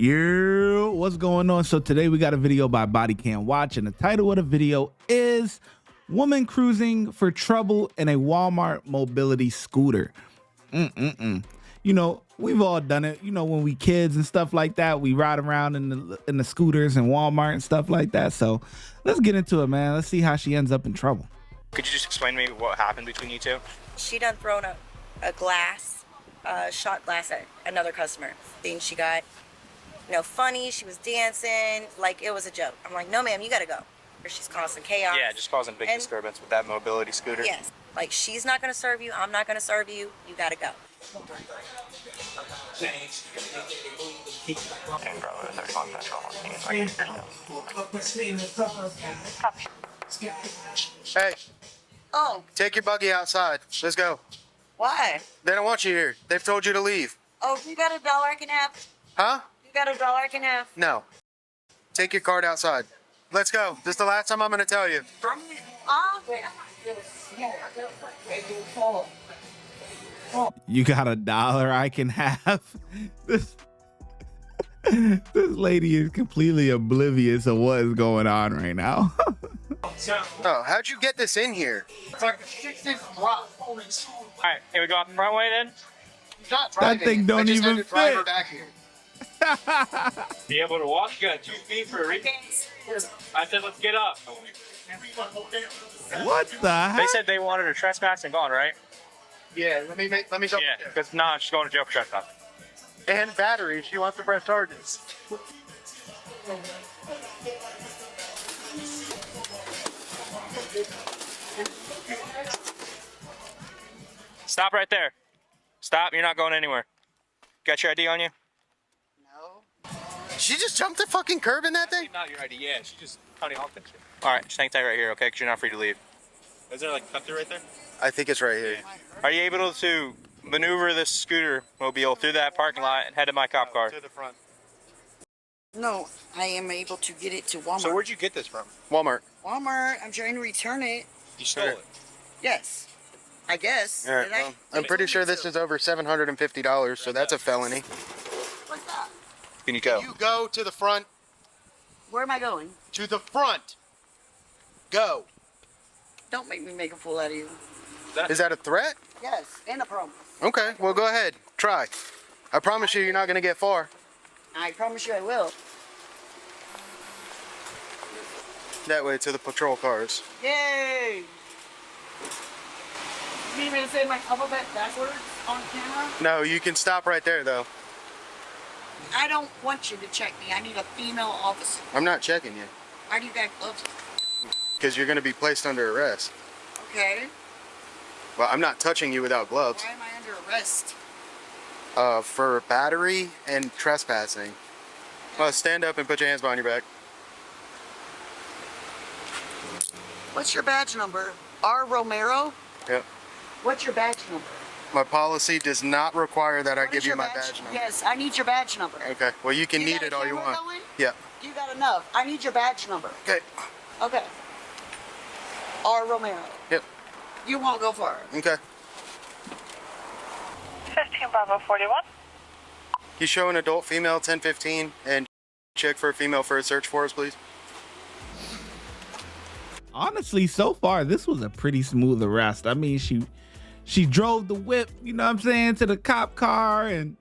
Yo, what's going on? So today we got a video by Bodycam Watch, and the title of the video is Woman Cruising for Trouble in a Walmart Mobility Scooter. You know, we've all done it. You know, when we kids and stuff like that, we ride around in the scooters in Walmart and stuff like that. So let's get into it, man. Let's see how she ends up in trouble. Could you just explain to me what happened between you two? She done thrown a glass, shot glass at another customer. Then she got, funny. She was dancing like it was a joke. I'm like, no, ma'am, you gotta go. Or she's causing chaos. Yeah, just causing big disturbance with that mobility scooter. Yes. Like, she's not gonna serve you. I'm not gonna serve you. You gotta go. Hey, Oh, take your buggy outside. Let's go. why? They don't want you here. They've told you to leave. Oh, you got $1 I can have? Huh? You got $1 I can have? No. Take your card outside. Let's go. This is the last time I'm going to tell you. You got $1 I can have? This lady is completely oblivious of what is going on right now. Oh, how'd you get this in here? It's like a 6-inch drop. Alright, can we go out the front way then? Not That driving. thing don't I just even had to drive her fit. back here. Be able to walk? You got 2 feet for a reason. I said, let's get up. What the heck? They said they wanted her trespassing gone, right? Yeah, let me go. Yeah, because she's going to jail for trespassing. And batteries. She wants to press charges. Stop right there. Stop, you're not going anywhere. Got your ID on you? She just jumped the fucking curb in that thing? Not your ID, yeah. She just county honked that shit. Alright, just hang tight right here, okay? Because you're not free to leave. Is there like a cut through right there? I think it's right here. Are you able to maneuver this scooter mobile through that parking lot and head to my cop car? To the front. No, I am able to get it to Walmart. So where'd you get this from? Walmart. Walmart, I'm trying to return it. You stole it. Yes. I guess. All right, Did I? well, I'm pretty sure this is over $750, so that's a felony. What's that? Can you go? You go to the front. Where am I going? To the front. Go. Don't make me make a fool out of you. Is that a threat? Yes, and a promise. Okay, well, go ahead. Try. I promise you, you're not going to get far. I promise you I will. That way to the patrol cars. Yay! You need me to say my alphabet backwards on camera? No, you can stop right there, though. I don't want you to check me. I need a female officer. I'm not checking you. Why do you got gloves? Because you're going to be placed under arrest. Okay. Well, I'm not touching you without gloves. Why am I under arrest? For battery and trespassing. Well, stand up and put your hands behind your back. What's your badge number? R. Romero? Yep. What's your badge number? My policy does not require that I What give is you your my badge number. Yes, I need your badge number. Okay, well, you can You need got a it all you camera want. going? Yeah. You got enough. I need your badge number. Okay. Okay. R. Romero. Yep. You won't go far. Okay. 15 Bravo 41. You show an adult female 1015 and check for a female for a search for us, please. Honestly, so far this was a pretty smooth arrest. I mean, she drove the whip, you know what I'm saying, to the cop car, and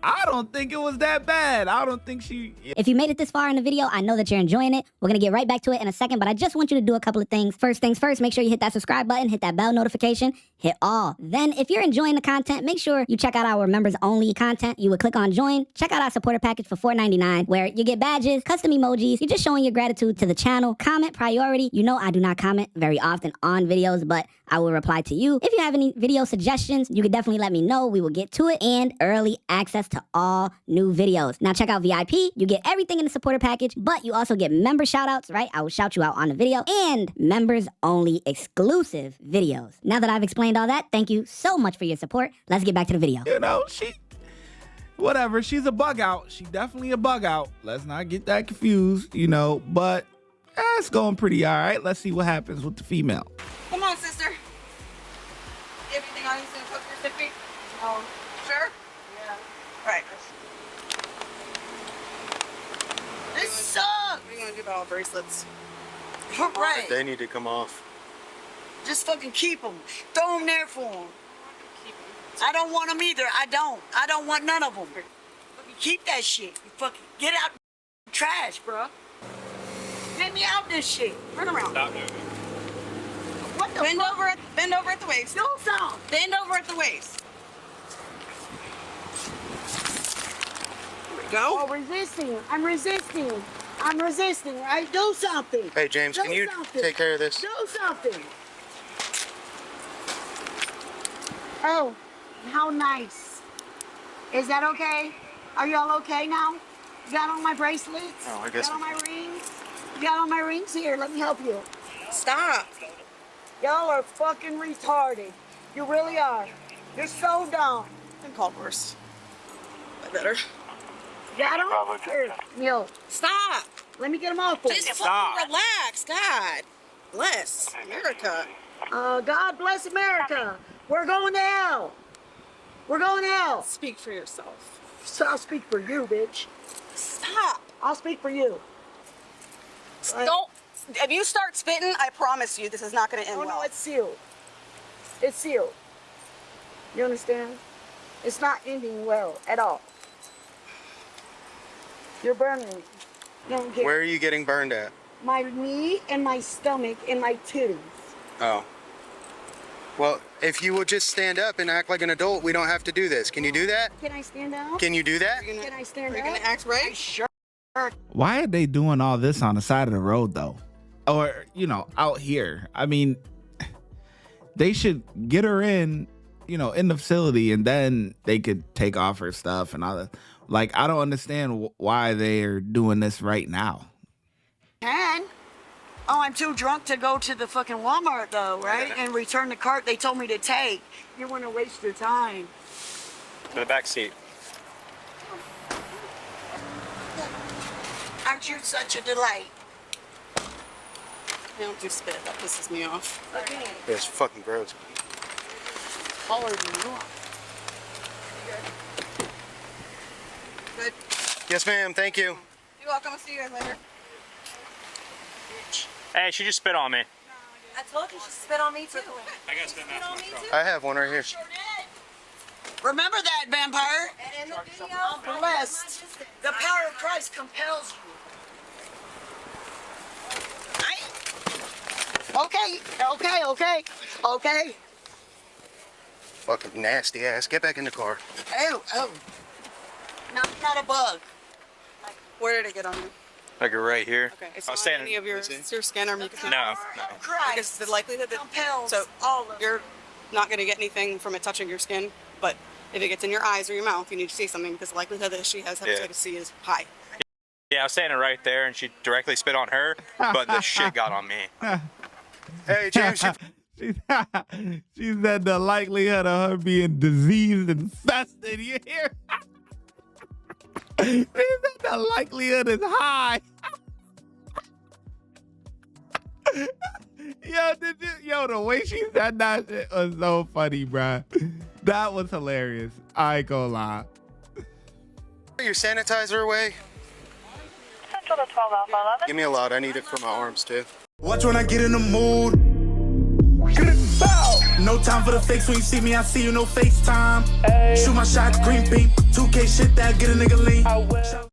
I don't think it was that bad. I don't think she... If you made it this far in the video, I know that you're enjoying it. We're going to get right back to it in a second, but I just want you to do a couple of things. First things first, make sure you hit that subscribe button, hit that bell notification, hit all. Then, if you're enjoying the content, make sure you check out our members-only content. You would click on join, check out our supporter package for $4.99, where you get badges, custom emojis, you're just showing your gratitude to the channel. Comment priority. You know I do not comment very often on videos, but I will reply to you. If you have any video suggestions, you can definitely let me know. We will get to it. And early access to all new videos. Now check out VIP. You get everything in the supporter package, but you also get member shoutouts, right? I will shout you out on the video, and members only exclusive videos. Now that I've explained all that, thank you so much for your support. Let's get back to the video. You know, whatever, she's a bug out. She's definitely a bug out. Let's not get that confused, you know, but it's going pretty all right. Let's see what happens with the female. Come on, sister. Everything I need to cook your sippy? Oh, sure? Yeah. Right. about bracelets. Right. They need to come off. Just fucking keep them. Throw them there for them. I don't want them either. I don't want none of them. Fucking keep that shit. You fucking get out the trash, bro. Get me out this shit. Turn around. Stop moving. What the Bend fuck? over at the waist. Do something. Bend over at the waist. There we go. Oh, resisting. I'm resisting. I'm resisting, right? Do something. Hey, James, Do can you something. take care of this? Do something. Oh, how nice. Is that okay? Are y'all okay now? You got on my bracelets? Oh, I guess You got on we my rings? You got on my rings? Here, let me help you. Stop. Y'all are fucking retarded. You really are. You're so dumb. Been called worse. I better. Got them? Here, Neil, Stop. let me get them off for you. Just fucking relax. God bless America. God bless America. We're going to hell. We're going to hell. Speak for yourself. So I'll speak for you, bitch. Stop. I'll speak for you. Don't. If you start spitting, I promise you this is not going to end Oh, well. no, it's sealed. It's sealed. You understand? It's not ending well at all. You're burning me. You don't care. Where are you getting burned at? My knee and my stomach and my titties. Oh. Well, if you would just stand up and act like an adult, we don't have to do this. Can you do that? Can I stand up? Can you do that? Can I stand Are you up? going to act right? Sure. Why are they doing all this on the side of the road though? Or, you know, out here? I mean, they should get her in, you know, in the facility, and then they could take off her stuff and all that. Like, I don't understand why they're doing this right now. Can. Oh, I'm too drunk to go to the fucking Walmart though, right? And return the cart they told me to take. You want to waste your time. To the back seat. Aren't you such a delight? I don't do spit. That pisses me off. Okay. It's fucking gross. Taller than you are. Good. Yes, ma'am. Thank you. You're welcome. I'll see you guys later. Hey, she just spit on me. I told you she spit on me too. I gotta spend that. Spit on me too. I have one right here. Remember that, vampire? And in the video, I'm blessed. The power of Christ compels you. Okay. Fucking nasty ass. Get back in the car. Oh. No, not a bug. Where did it get on you? Like right here. Okay. It's I not was standing. any of your skin or mucus. No. Because the likelihood that Compels so all of you're not going to get anything from it touching your skin, but if it gets in your eyes or your mouth, you need to see something because the likelihood that she has hepatitis C is high. Yeah, I was standing right there, and she directly spit on her, but the shit got on me. Hey, James. She said the likelihood of her being diseased and infested. You hear? She said the likelihood is high. Yo, the way she said that shit was so funny, bruh. That was hilarious. I ain't gonna lie. Your sanitizer away? Central to 12 Alpha 11. Give me a lot. I need it for my arms, too. Watch when I get in the mood. No time for the fakes. When you see me, I see you, no FaceTime. Shoot my shot, green beam. 2K shit that get a nigga lean.